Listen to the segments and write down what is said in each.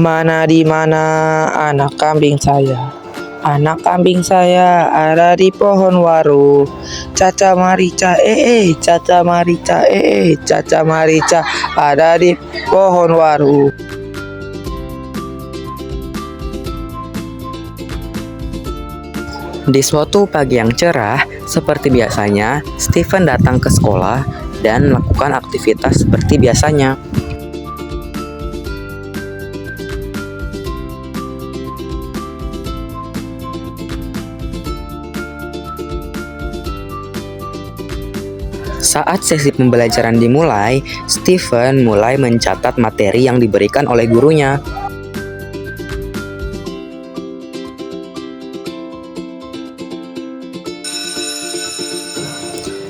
Mana di mana anak kambing saya? Anak kambing saya ada di pohon waru. Caca marica caca marica caca marica ada di pohon waru. Di suatu pagi yang cerah, seperti biasanya, Steven datang ke sekolah dan melakukan aktivitas seperti biasanya. Saat sesi pembelajaran dimulai, Steven mulai mencatat materi yang diberikan oleh gurunya.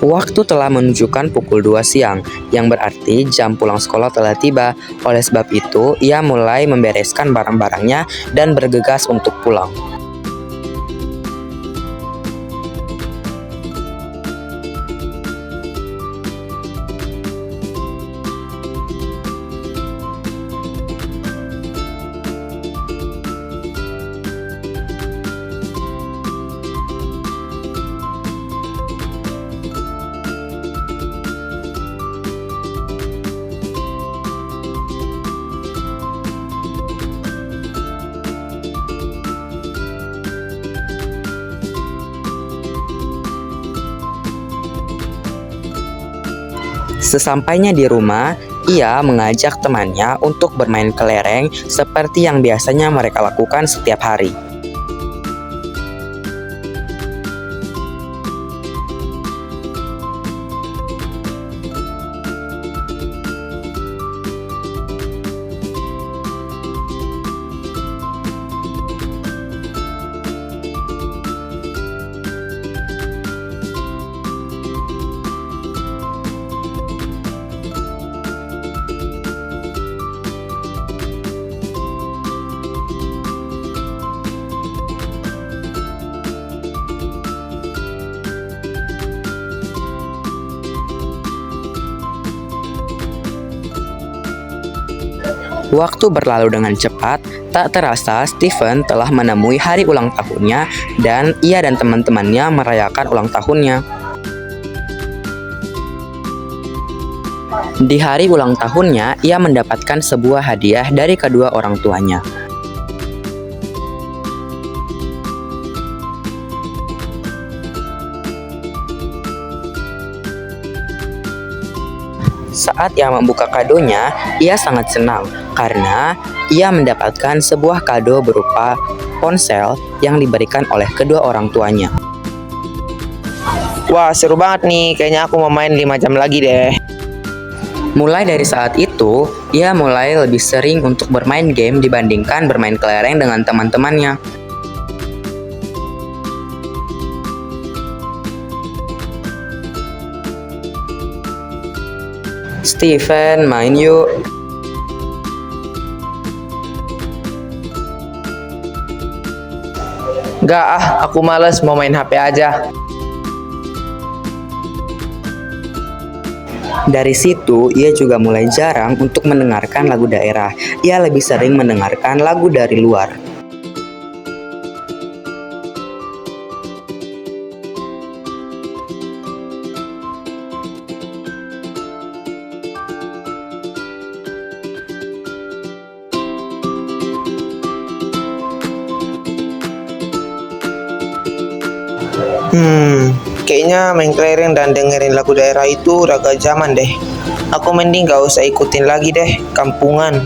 Waktu telah menunjukkan pukul 2 siang, yang berarti jam pulang sekolah telah tiba. Oleh sebab itu, ia mulai membereskan barang-barangnya dan bergegas untuk pulang. Sesampainya di rumah, ia mengajak temannya untuk bermain kelereng seperti yang biasanya mereka lakukan setiap hari. Waktu berlalu dengan cepat, tak terasa Steven telah menemui hari ulang tahunnya dan ia dan teman-temannya merayakan ulang tahunnya. Di hari ulang tahunnya, ia mendapatkan sebuah hadiah dari kedua orang tuanya. Saat ia membuka kadonya, ia sangat senang karena ia mendapatkan sebuah kado berupa ponsel yang diberikan oleh kedua orang tuanya. Wah, seru banget nih. Kayaknya aku mau main 5 jam lagi deh. Mulai dari saat itu, ia mulai lebih sering untuk bermain game dibandingkan bermain kelereng dengan teman-temannya. Steven, main yuk. Nggak aku males mau main HP aja. Dari situ, ia juga mulai jarang untuk mendengarkan lagu daerah. Ia lebih sering mendengarkan lagu dari luar. Kayaknya main kelereng dan dengerin lagu daerah itu udah gak zaman deh. Aku mending gak usah ikutin lagi deh, kampungan.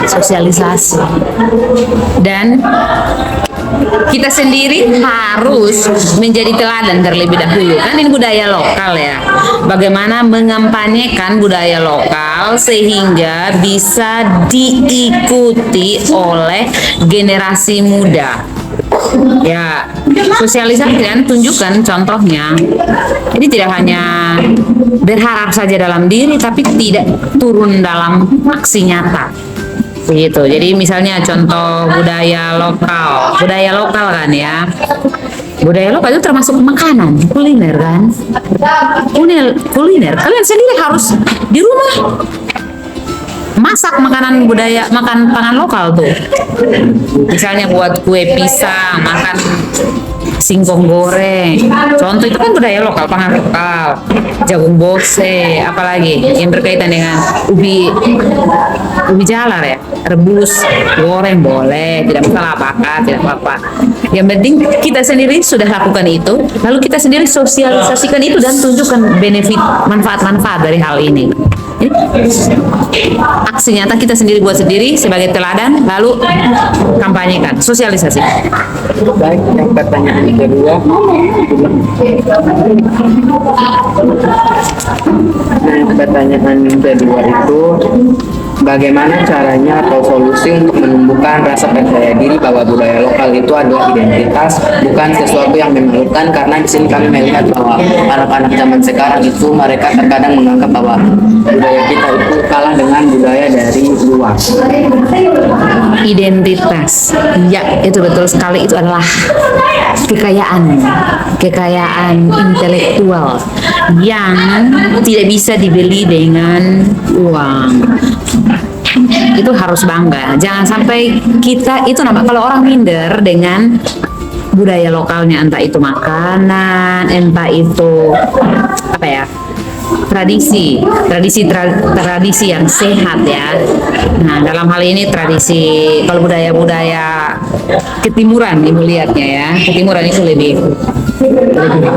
Sosialisasi dan kita sendiri harus menjadi teladan terlebih dahulu. Kan ini budaya lokal ya. Bagaimana mengampanyekan budaya lokal sehingga bisa diikuti oleh generasi muda. Ya, sosialisasi kan, tunjukkan contohnya. Jadi tidak hanya berharap saja dalam diri, tapi tidak turun dalam aksi nyata. Begitu. Jadi misalnya contoh budaya lokal kan ya. Budaya lokal itu termasuk makanan, kuliner kan. Kuliner. Kalian sendiri harus di rumah masak makanan budaya, makan pangan lokal tuh. Misalnya buat kue pisang, makan singkong goreng. Contoh itu kan budaya lokal, pangan lokal. Jagung bose, apalagi yang berkaitan dengan ubi jalar ya, rebus, goreng boleh, tidak masalah apakah, tidak apa-apa. Yang penting kita sendiri sudah lakukan itu, lalu kita sendiri sosialisasikan itu dan tunjukkan benefit, manfaat-manfaat dari hal ini. Jadi, aksi nyata kita sendiri buat sendiri sebagai teladan, lalu kampanyekan, sosialisasi. Baik, yang pertanyaan kedua. Pertanyaan kedua itu bagaimana caranya atau solusi untuk menumbuhkan rasa percaya diri bahwa budaya lokal itu adalah identitas, bukan sesuatu yang memalukan, karena di sini kami melihat bahwa anak-anak zaman sekarang itu mereka terkadang menganggap bahwa budaya kita itu kalah dengan budaya dari luar. Identitas, ya itu betul sekali, itu adalah kekayaan intelektual yang tidak bisa dibeli dengan uang. Itu harus bangga, jangan sampai kita itu kalau orang minder dengan budaya lokalnya, entah itu makanan, entah itu apa ya, tradisi yang sehat ya. Nah, dalam hal ini tradisi, kalau budaya-budaya ketimuran ibu lihatnya ya, ketimuran itu lebih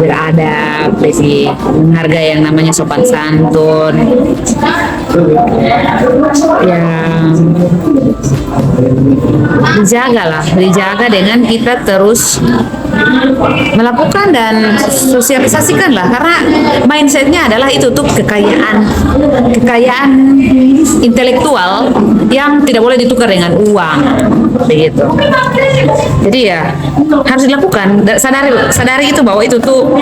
beradab, lebih menghargai yang namanya sopan santun, yang dijaga dengan kita terus melakukan dan sosialisasikan lah, karena mindsetnya adalah itu tuh kekayaan intelektual yang tidak boleh ditukar dengan uang, begitu. Jadi ya harus dilakukan, sadari itu bahwa itu tuh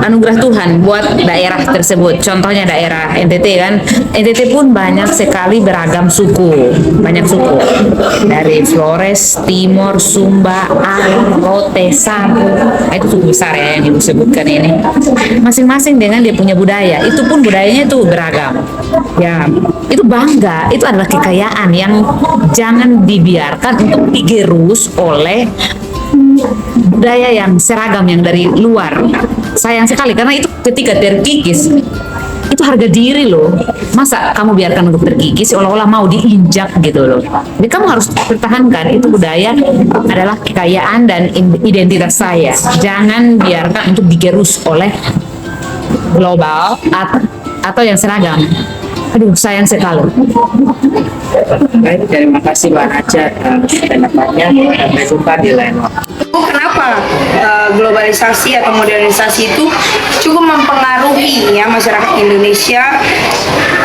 anugerah Tuhan buat daerah tersebut. Contohnya daerah NTT kan, NTT pun banyak sekali beragam suku, banyak suku dari Flores, Timor, Sumba, Alor, Rote, Sabu. Itu suku besar ya yang disebutkan ini. Masing-masing dengan dia punya budaya. Itu pun budayanya itu beragam. Ya, itu bangga. Itu adalah kekayaan yang jangan dibiarkan untuk digerus oleh budaya yang seragam yang dari luar. Sayang sekali karena itu ketika terkikis itu harga diri loh. Masa kamu biarkan untuk terkikis seolah-olah mau diinjak gitu loh. Jadi kamu harus pertahankan, itu budaya adalah kekayaan dan identitas saya. Jangan biarkan untuk digerus oleh global atau yang seragam. Aduh, sayang sekali. Baik, terima kasih Mbak Naja pendapatnya. Sampai jumpa di lain waktu. Kenapa globalisasi atau modernisasi itu cukup mempengaruhi ya masyarakat Indonesia,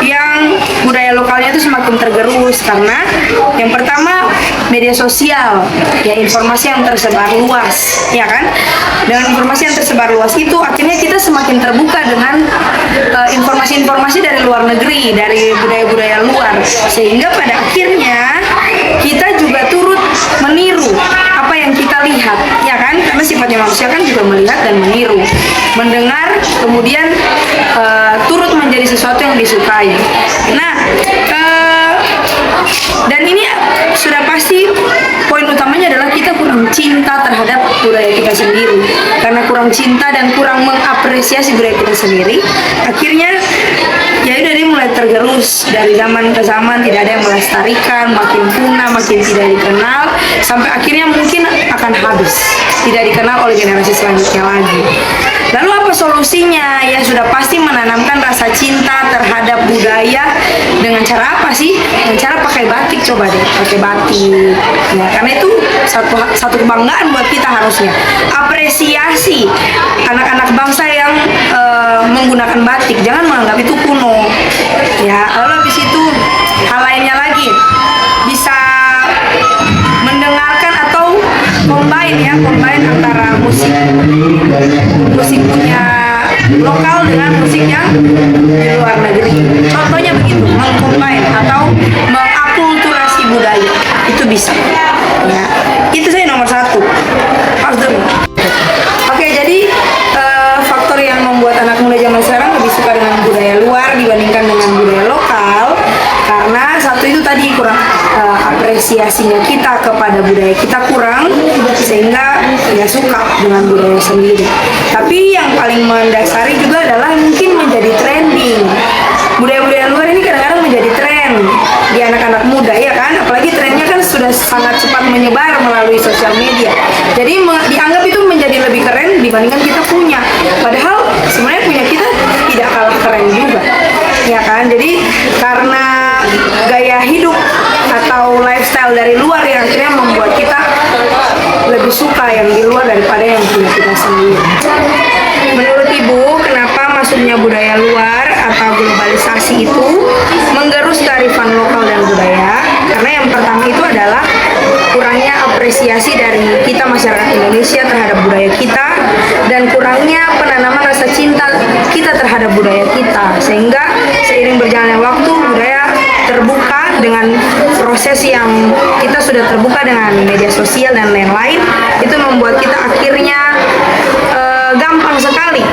yang budaya lokalnya itu semakin tergerus? Karena yang pertama media sosial, ya, informasi yang tersebar luas, ya kan? Dengan informasi yang tersebar luas itu akhirnya kita semakin terbuka dengan informasi-informasi dari luar negeri, dari budaya-budaya luar, sehingga pada akhirnya kita juga turut meniru apa yang kita lihat, ya kan? Karena sifatnya manusia kan juga melihat dan meniru, mendengar, kemudian turut menjadi sesuatu yang disukai. Nah, dan ini sudah pasti poin utamanya adalah kita kurang cinta terhadap budaya kita sendiri. Karena kurang cinta dan kurang mengapresiasi budaya kita sendiri, akhirnya ya udah dia mulai tergerus dari zaman ke zaman, tidak ada yang melestarikan, makin punah, makin tidak dikenal, sampai akhirnya mungkin akan habis, tidak dikenal oleh generasi selanjutnya lagi. Lalu apa solusinya? Ya sudah pasti menanamkan rasa cinta terhadap budaya. Dengan cara apa sih? Dengan cara pakai batik, coba deh pakai batik. Ya, karena itu satu kebanggaan buat kita harusnya. Apresiasi anak-anak bangsa yang menggunakan batik. Jangan menganggap itu kuno. Ya, lalu habis itu hal lainnya lagi, bisa mendengarkan atau combine antara musik punya lokal dengan musik yang di luar negeri. Contohnya begitu, mengcombine atau mengakulturasi budaya, itu bisa. Ya, itu saya nomor satu. Oke, jadi faktor yang membuat anak muda zaman sekarang lebih suka dengan budaya luar dibandingkan dengan budaya lokal, karena apresiasinya kita kepada budaya kita kurang, sehingga tidak suka dengan budaya sendiri. Tapi yang paling mendasari juga adalah mungkin menjadi trending. Budaya-budaya luar ini kadang-kadang menjadi tren di anak-anak muda, ya kan? Apalagi trennya kan sudah sangat cepat menyebar melalui sosial media. Jadi dianggap itu menjadi lebih keren dibandingkan kita punya. Padahal sebenarnya punya kita tidak kalah keren juga, ya kan? Jadi karena gaya hidup atau lifestyle dari luar yang akhirnya membuat kita lebih suka yang di luar daripada yang punya kita sendiri. Menurut Ibu, kenapa masuknya budaya luar atau globalisasi itu menggerus kearifan lokal dan budaya? Karena yang pertama itu adalah kurangnya apresiasi dari kita masyarakat Indonesia terhadap budaya kita, dan kurangnya penanaman rasa cinta kita terhadap budaya kita, sehingga seiring berjalannya waktu budaya terbuka dengan proses yang kita sudah terbuka dengan media sosial dan lain-lain, itu membuat kita akhirnya gampang sekali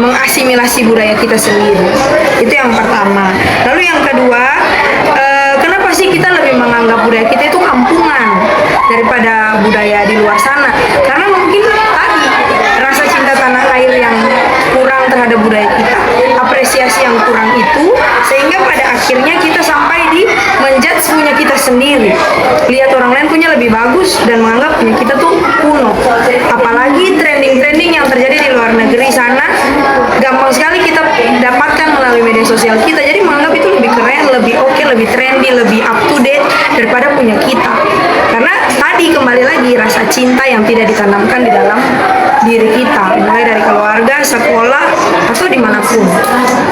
mengasimilasi budaya kita sendiri. Itu yang pertama. Lalu yang kedua, kenapa sih kita lebih menganggap budaya kita itu kampungan daripada budaya di luar sana? Karena mungkin tadi rasa cinta tanah air yang kurang terhadap budaya kita, apresiasi yang kurang itu, sehingga pada akhirnya kita sampai di menjudge punya kita sendiri. Lihat orang lain punya lebih bagus dan menganggap punya kita tuh kuno. Apalagi trending-trending yang terjadi di luar negeri sana, gampang sekali kita dapatkan melalui media sosial kita. Jadi menganggap itu lebih keren, lebih oke, lebih trendy, lebih up to date daripada punya kita. Karena tadi kembali lagi rasa cinta yang tidak ditanamkan di dalam diri kita, mulai dari keluarga, sekolah, atau dimanapun,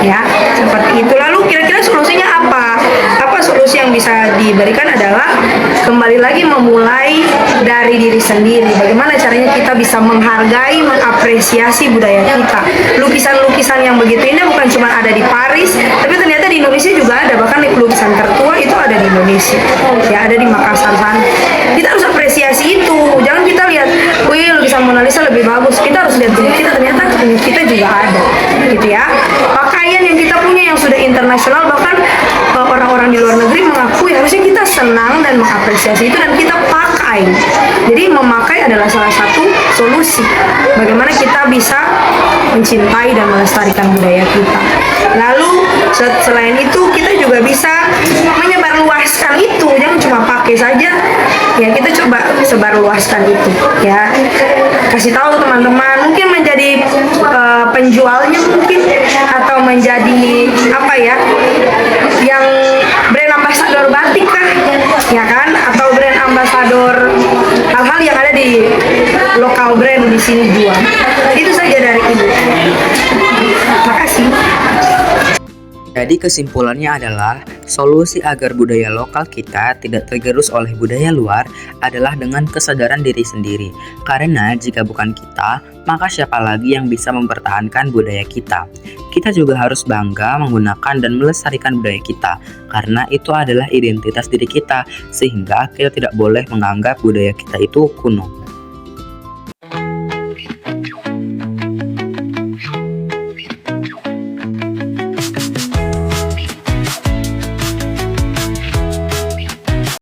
ya seperti itu. Lalu kira-kira solusinya apa? Apa solusi yang bisa diberikan adalah kembali lagi memulai dari diri sendiri. Bagaimana caranya kita bisa menghargai, mengapresiasi budaya kita. Lukisan-lukisan yang begitu indah bukan cuma ada di Paris, tapi ternyata di Indonesia juga ada. Bahkan lukisan tertua itu ada di Indonesia, ya ada di Makassar sana. Kita harus apresiasi itu. Jangan kita lihat, wih lukisan Mona Lisa lebih bagus. Kita harus lihat punya kita, ternyata punya kita juga ada, gitu ya. Pakaian yang kita punya yang sudah internasional, bahkan orang-orang di luar negeri mengakui, harusnya kita senang dan mengapresiasi itu dan kita pakai. Jadi memakai adalah salah satu solusi bagaimana kita bisa mencintai dan melestarikan budaya kita. Lalu selain itu kita juga bisa menyebarluaskan itu, jangan cuma pakai saja. Ya kita coba sebarluaskan itu, ya kasih tahu teman-teman, mungkin menjadi penjualnya mungkin, atau menjadi apa ya, yang brand ambassador batik kah, ya kan, atau brand ambassador hal-hal yang ada di lokal brand di sini jual. Itu saja dari Ibu. Makasih. Jadi kesimpulannya adalah solusi agar budaya lokal kita tidak tergerus oleh budaya luar adalah dengan kesadaran diri sendiri. Karena jika bukan kita, maka siapa lagi yang bisa mempertahankan budaya kita? Kita juga harus bangga menggunakan dan melestarikan budaya kita, karena itu adalah identitas diri kita, sehingga kita tidak boleh menganggap budaya kita itu kuno.